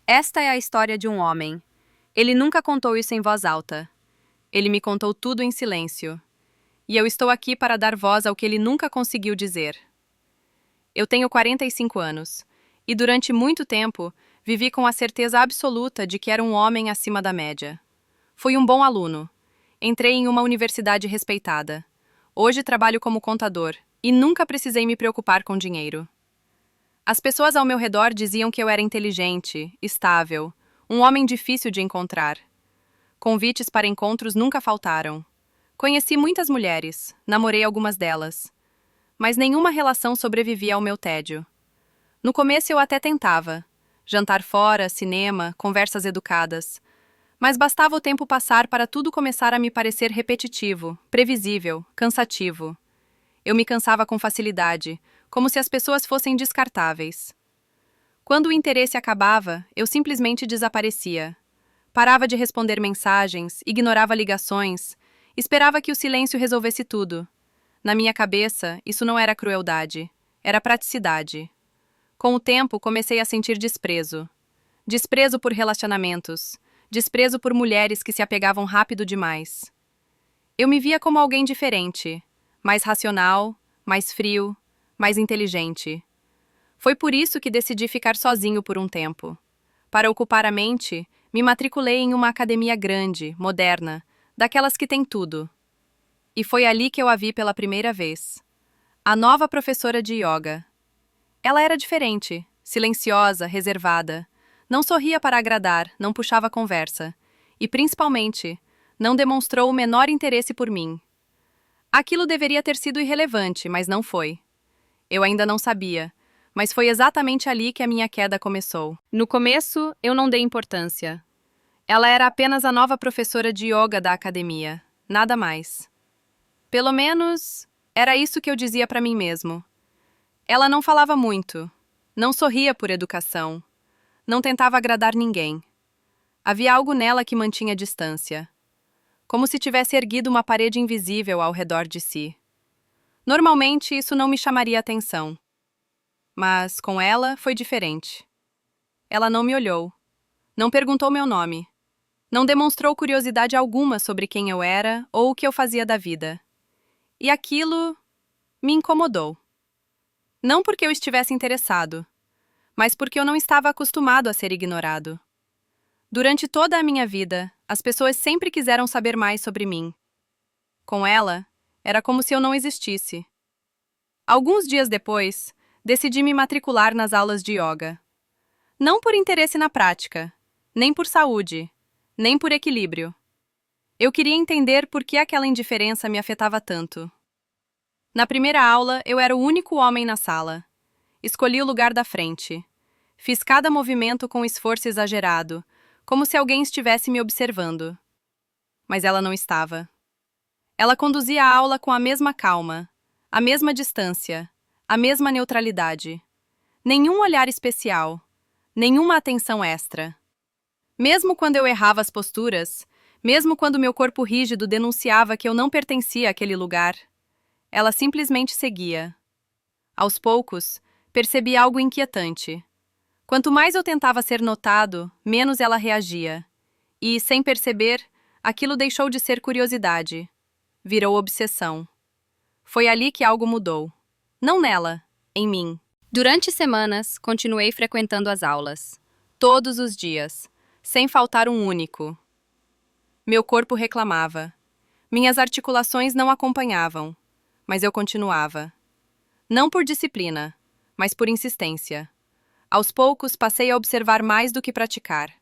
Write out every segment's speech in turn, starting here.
Esta é a história de um homem. Ele nunca contou isso em voz alta. Ele me contou tudo em silêncio. E eu estou aqui para dar voz ao que ele nunca conseguiu dizer. Eu tenho 45 anos. E durante muito tempo, vivi com a certeza absoluta de que era um homem acima da média. Fui um bom aluno. Entrei em uma universidade respeitada. Hoje trabalho como contador e nunca precisei me preocupar com dinheiro. As pessoas ao meu redor diziam que eu era inteligente, estável, um homem difícil de encontrar. Convites para encontros nunca faltaram. Conheci muitas mulheres, namorei algumas delas. Mas nenhuma relação sobrevivia ao meu tédio. No começo eu até tentava. Jantar fora, cinema, conversas educadas. Mas bastava o tempo passar para tudo começar a me parecer repetitivo, previsível, cansativo. Eu me cansava com facilidade, como se as pessoas fossem descartáveis. Quando o interesse acabava, eu simplesmente desaparecia. Parava de responder mensagens, ignorava ligações, esperava que o silêncio resolvesse tudo. Na minha cabeça, isso não era crueldade, era praticidade. Com o tempo, comecei a sentir desprezo. Desprezo por relacionamentos, desprezo por mulheres que se apegavam rápido demais. Eu me via como alguém diferente, mais racional, mais frio, mais inteligente. Foi por isso que decidi ficar sozinho por um tempo. Para ocupar a mente, me matriculei em uma academia grande, moderna, daquelas que tem tudo. E foi ali que eu a vi pela primeira vez. A nova professora de yoga. Ela era diferente, silenciosa, reservada. Não sorria para agradar, não puxava conversa. E, principalmente, não demonstrou o menor interesse por mim. Aquilo deveria ter sido irrelevante, mas não foi. Eu ainda não sabia, mas foi exatamente ali que a minha queda começou. No começo, eu não dei importância. Ela era apenas a nova professora de yoga da academia, nada mais. Pelo menos, era isso que eu dizia para mim mesmo. Ela não falava muito, não sorria por educação, não tentava agradar ninguém. Havia algo nela que mantinha distância, como se tivesse erguido uma parede invisível ao redor de si. Normalmente, isso não me chamaria atenção. Mas, com ela, foi diferente. Ela não me olhou, não perguntou meu nome, não demonstrou curiosidade alguma sobre quem eu era ou o que eu fazia da vida. E aquilo me incomodou. Não porque eu estivesse interessado, mas porque eu não estava acostumado a ser ignorado. Durante toda a minha vida, as pessoas sempre quiseram saber mais sobre mim. Com ela, era como se eu não existisse. Alguns dias depois, decidi me matricular nas aulas de yoga. Não por interesse na prática, nem por saúde, nem por equilíbrio. Eu queria entender por que aquela indiferença me afetava tanto. Na primeira aula, eu era o único homem na sala. Escolhi o lugar da frente. Fiz cada movimento com esforço exagerado, como se alguém estivesse me observando. Mas ela não estava. Ela conduzia a aula com a mesma calma, a mesma distância, a mesma neutralidade. Nenhum olhar especial, nenhuma atenção extra. Mesmo quando eu errava as posturas, mesmo quando meu corpo rígido denunciava que eu não pertencia àquele lugar, ela simplesmente seguia. Aos poucos, percebi algo inquietante. Quanto mais eu tentava ser notado, menos ela reagia. E, sem perceber, aquilo deixou de ser curiosidade. Virou obsessão. Foi ali que algo mudou. Não nela, em mim. Durante semanas, continuei frequentando as aulas. Todos os dias, sem faltar um único. Meu corpo reclamava. Minhas articulações não acompanhavam, mas eu continuava. Não por disciplina, mas por insistência. Aos poucos, passei a observar mais do que praticar.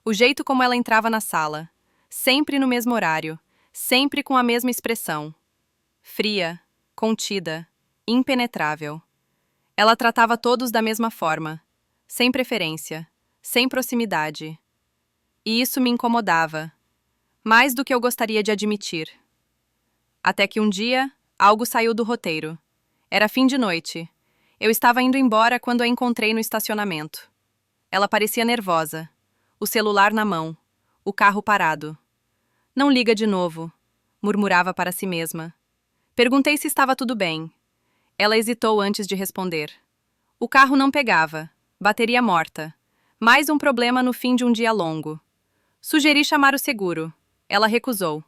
O jeito como ela entrava na sala, sempre no mesmo horário, sempre com a mesma expressão. Fria, contida, impenetrável. Ela tratava todos da mesma forma, sem preferência, sem proximidade. E isso me incomodava, mais do que eu gostaria de admitir. Até que um dia, algo saiu do roteiro. Era fim de noite. Eu estava indo embora quando a encontrei no estacionamento. Ela parecia nervosa, o celular na mão, o carro parado. Não liga de novo, murmurava para si mesma. Perguntei se estava tudo bem. Ela hesitou antes de responder. O carro não pegava, bateria morta, Mais um problema no fim de um dia longo. Sugeri chamar o seguro. Ela recusou.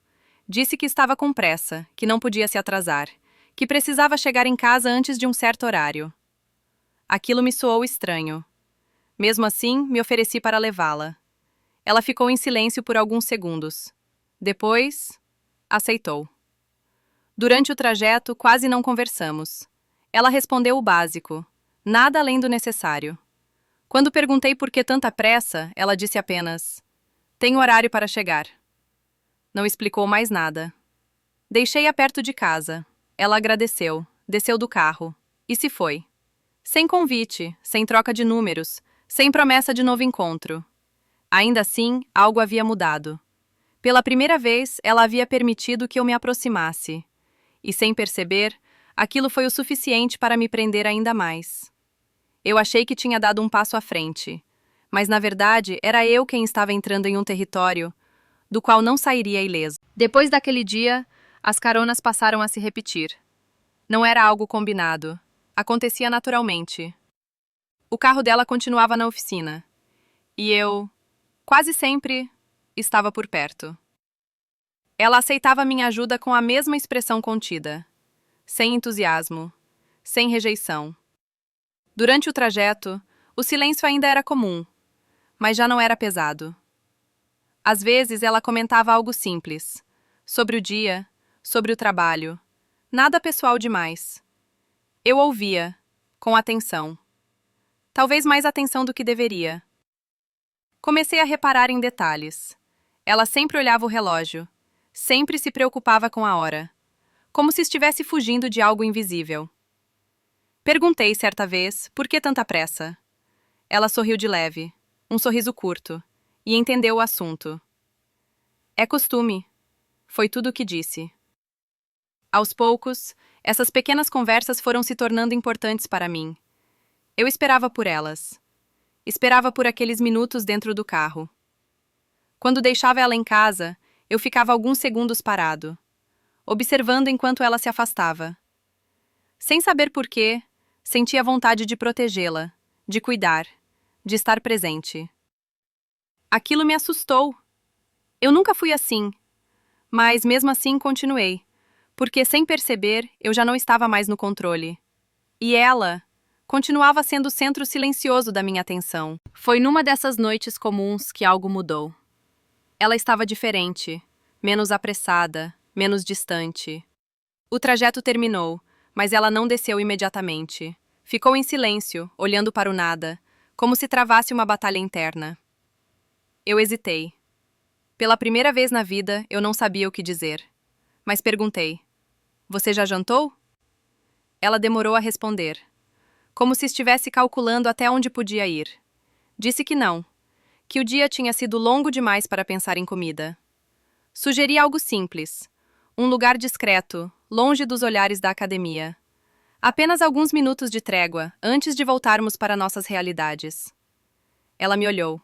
Disse que estava com pressa, que não podia se atrasar, que precisava chegar em casa antes de um certo horário. Aquilo me soou estranho. Mesmo assim, me ofereci para levá-la. Ela ficou em silêncio por alguns segundos. Depois, aceitou. Durante o trajeto, quase não conversamos. Ela respondeu o básico, nada além do necessário. Quando perguntei por que tanta pressa, ela disse apenas: "Tenho horário para chegar." Não explicou mais nada. Deixei-a perto de casa. Ela agradeceu, desceu do carro e se foi. Sem convite, sem troca de números, sem promessa de novo encontro. Ainda assim, algo havia mudado. Pela primeira vez, ela havia permitido que eu me aproximasse. E sem perceber, aquilo foi o suficiente para me prender ainda mais. Eu achei que tinha dado um passo à frente, mas na verdade era eu quem estava entrando em um território do qual não sairia ileso. Depois daquele dia, as caronas passaram a se repetir. Não era algo combinado. Acontecia naturalmente. O carro dela continuava na oficina. E eu, quase sempre, estava por perto. Ela aceitava minha ajuda com a mesma expressão contida. Sem entusiasmo. Sem rejeição. Durante o trajeto, o silêncio ainda era comum, mas já não era pesado. Às vezes ela comentava algo simples, sobre o dia, sobre o trabalho, nada pessoal demais. Eu ouvia, com atenção. Talvez mais atenção do que deveria. Comecei a reparar em detalhes. Ela sempre olhava o relógio, sempre se preocupava com a hora, como se estivesse fugindo de algo invisível. Perguntei certa vez por que tanta pressa. Ela sorriu de leve, um sorriso curto, e entendeu o assunto. É costume. Foi tudo o que disse. Aos poucos, essas pequenas conversas foram se tornando importantes para mim. Eu esperava por elas. Esperava por aqueles minutos dentro do carro. Quando deixava ela em casa, eu ficava alguns segundos parado, observando enquanto ela se afastava. Sem saber por quê, sentia vontade de protegê-la, de cuidar, de estar presente. Aquilo me assustou. Eu nunca fui assim, mas mesmo assim continuei, porque sem perceber eu já não estava mais no controle. E ela continuava sendo o centro silencioso da minha atenção. Foi numa dessas noites comuns que algo mudou. Ela estava diferente, menos apressada, menos distante. O trajeto terminou, mas ela não desceu imediatamente. Ficou em silêncio, olhando para o nada, como se travasse uma batalha interna. Eu hesitei. Pela primeira vez na vida, eu não sabia o que dizer. Mas perguntei: "Você já jantou?" Ela demorou a responder, como se estivesse calculando até onde podia ir. Disse que não, que o dia tinha sido longo demais para pensar em comida. Sugeri algo simples, um lugar discreto, longe dos olhares da academia. Apenas alguns minutos de trégua, antes de voltarmos para nossas realidades. Ela me olhou,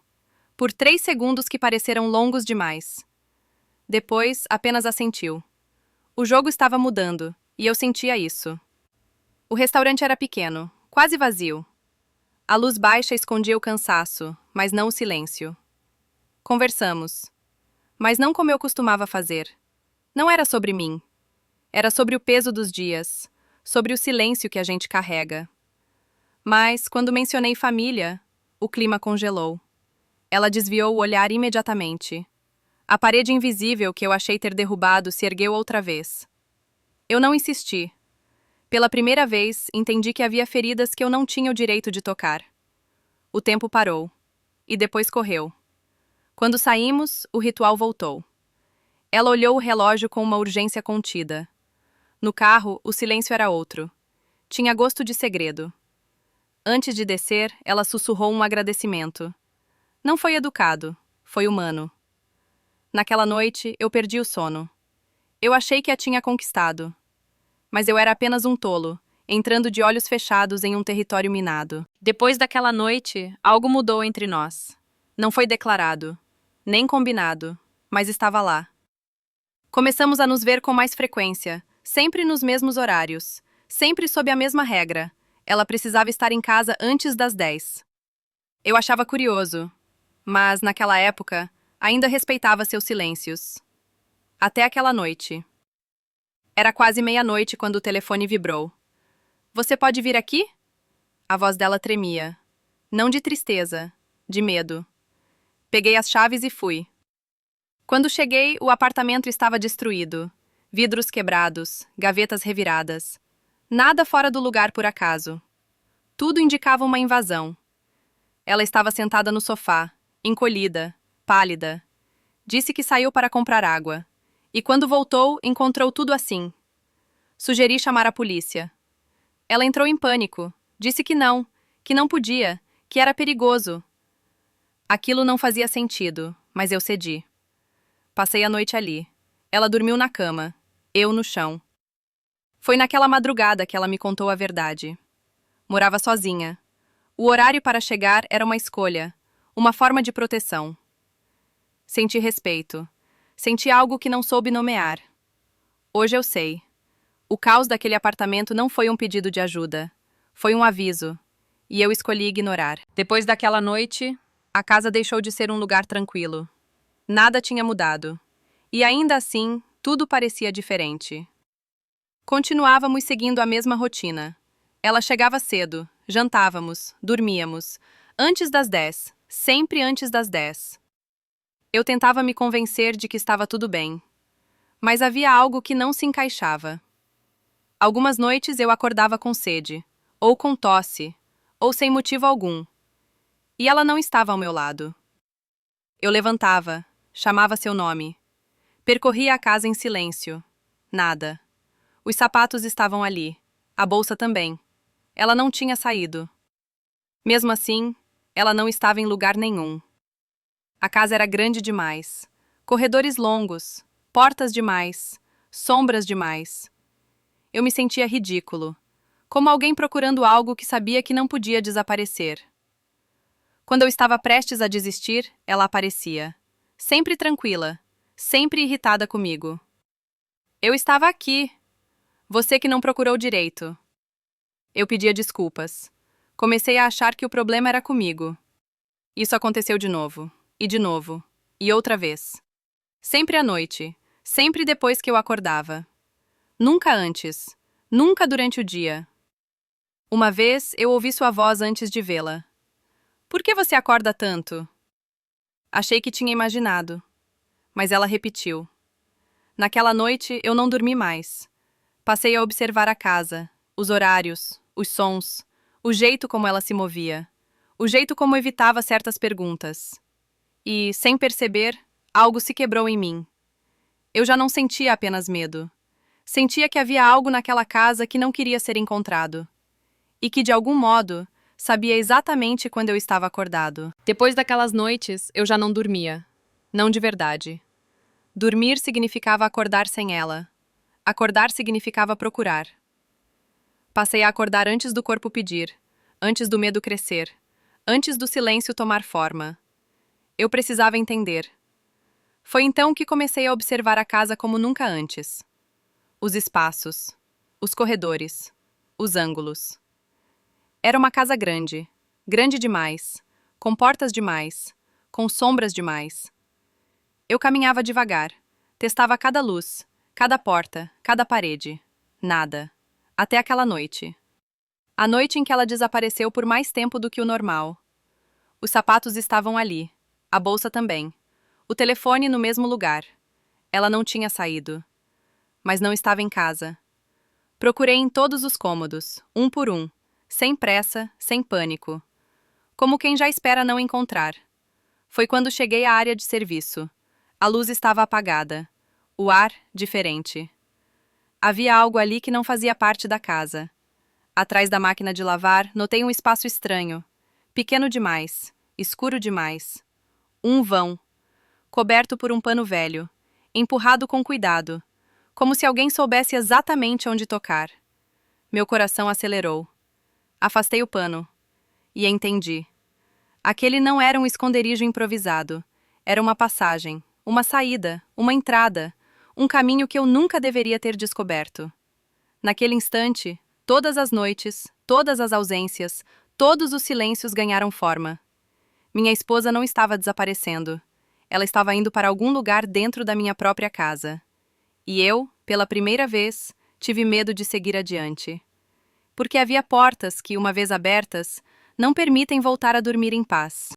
por 3 segundos que pareceram longos demais. Depois, apenas assentiu. O jogo estava mudando, e eu sentia isso. O restaurante era pequeno, quase vazio. A luz baixa escondia o cansaço, mas não o silêncio. Conversamos. Mas não como eu costumava fazer. Não era sobre mim. Era sobre o peso dos dias, sobre o silêncio que a gente carrega. Mas, quando mencionei família, o clima congelou. Ela desviou o olhar imediatamente. A parede invisível que eu achei ter derrubado se ergueu outra vez. Eu não insisti. Pela primeira vez, entendi que havia feridas que eu não tinha o direito de tocar. O tempo parou. E depois correu. Quando saímos, o ritual voltou. Ela olhou o relógio com uma urgência contida. No carro, o silêncio era outro. Tinha gosto de segredo. Antes de descer, ela sussurrou um agradecimento. Não foi educado, foi humano. Naquela noite, eu perdi o sono. Eu achei que a tinha conquistado. Mas eu era apenas um tolo, entrando de olhos fechados em um território minado. Depois daquela noite, algo mudou entre nós. Não foi declarado, nem combinado, mas estava lá. Começamos a nos ver com mais frequência, sempre nos mesmos horários, sempre sob a mesma regra. Ela precisava estar em casa antes das 10. Eu achava curioso, mas naquela época ainda respeitava seus silêncios. Até aquela noite. Era quase meia-noite quando o telefone vibrou. Você pode vir aqui? A voz dela tremia. Não de tristeza, de medo. Peguei as chaves e fui. Quando cheguei, o apartamento estava destruído. Vidros quebrados, gavetas reviradas. Nada fora do lugar por acaso. Tudo indicava uma invasão. Ela estava sentada no sofá, encolhida, pálida. Disse que saiu para comprar água. E quando voltou, encontrou tudo assim. Sugeri chamar a polícia. Ela entrou em pânico. Disse que não podia, que era perigoso. Aquilo não fazia sentido, mas eu cedi. Passei a noite ali. Ela dormiu na cama, eu no chão. Foi naquela madrugada que ela me contou a verdade. Morava sozinha. O horário para chegar era uma escolha, uma forma de proteção. Senti respeito. Senti algo que não soube nomear. Hoje eu sei. O caos daquele apartamento não foi um pedido de ajuda. Foi um aviso. E eu escolhi ignorar. Depois daquela noite, a casa deixou de ser um lugar tranquilo. Nada tinha mudado. E ainda assim, tudo parecia diferente. Continuávamos seguindo a mesma rotina. Ela chegava cedo, jantávamos, dormíamos. Antes das 10, sempre antes das 10. Eu tentava me convencer de que estava tudo bem. Mas havia algo que não se encaixava. Algumas noites eu acordava com sede, ou com tosse, ou sem motivo algum. E ela não estava ao meu lado. Eu levantava, chamava seu nome. Percorria a casa em silêncio. Nada. Os sapatos estavam ali. A bolsa também. Ela não tinha saído. Mesmo assim, ela não estava em lugar nenhum. A casa era grande demais. Corredores longos, portas demais, sombras demais. Eu me sentia ridículo, como alguém procurando algo que sabia que não podia desaparecer. Quando eu estava prestes a desistir, ela aparecia. Sempre tranquila, sempre irritada comigo. Eu estava aqui. Você que não procurou direito. Eu pedia desculpas. Comecei a achar que o problema era comigo. Isso aconteceu de novo, e outra vez. Sempre à noite, sempre depois que eu acordava. Nunca antes, nunca durante o dia. Uma vez eu ouvi sua voz antes de vê-la. Por que você acorda tanto? Achei que tinha imaginado. Mas ela repetiu. Naquela noite eu não dormi mais. Passei a observar a casa, os horários, os sons, o jeito como ela se movia, o jeito como evitava certas perguntas. E, sem perceber, algo se quebrou em mim. Eu já não sentia apenas medo. Sentia que havia algo naquela casa que não queria ser encontrado. E que, de algum modo, sabia exatamente quando eu estava acordado. Depois daquelas noites, eu já não dormia. Não de verdade. Dormir significava acordar sem ela. Acordar significava procurar. Passei a acordar antes do corpo pedir, antes do medo crescer, antes do silêncio tomar forma. Eu precisava entender. Foi então que comecei a observar a casa como nunca antes. Os espaços, os corredores, os ângulos. Era uma casa grande, grande demais, com portas demais, com sombras demais. Eu caminhava devagar, testava cada luz, cada porta, cada parede. Nada. Até aquela noite. A noite em que ela desapareceu por mais tempo do que o normal. Os sapatos estavam ali, a bolsa também, o telefone no mesmo lugar. Ela não tinha saído. Mas não estava em casa. Procurei em todos os cômodos, um por um, sem pressa, sem pânico. Como quem já espera não encontrar. Foi quando cheguei à área de serviço. A luz estava apagada. O ar, diferente. Havia algo ali que não fazia parte da casa. Atrás da máquina de lavar, notei um espaço estranho. Pequeno demais, escuro demais. Um vão. Coberto por um pano velho. Empurrado com cuidado. Como se alguém soubesse exatamente onde tocar. Meu coração acelerou. Afastei o pano. E entendi. Aquele não era um esconderijo improvisado. Era uma passagem, uma saída, uma entrada, um caminho que eu nunca deveria ter descoberto. Naquele instante, todas as noites, todas as ausências, todos os silêncios ganharam forma. Minha esposa não estava desaparecendo. Ela estava indo para algum lugar dentro da minha própria casa. E eu, pela primeira vez, tive medo de seguir adiante. Porque havia portas que, uma vez abertas, não permitem voltar a dormir em paz.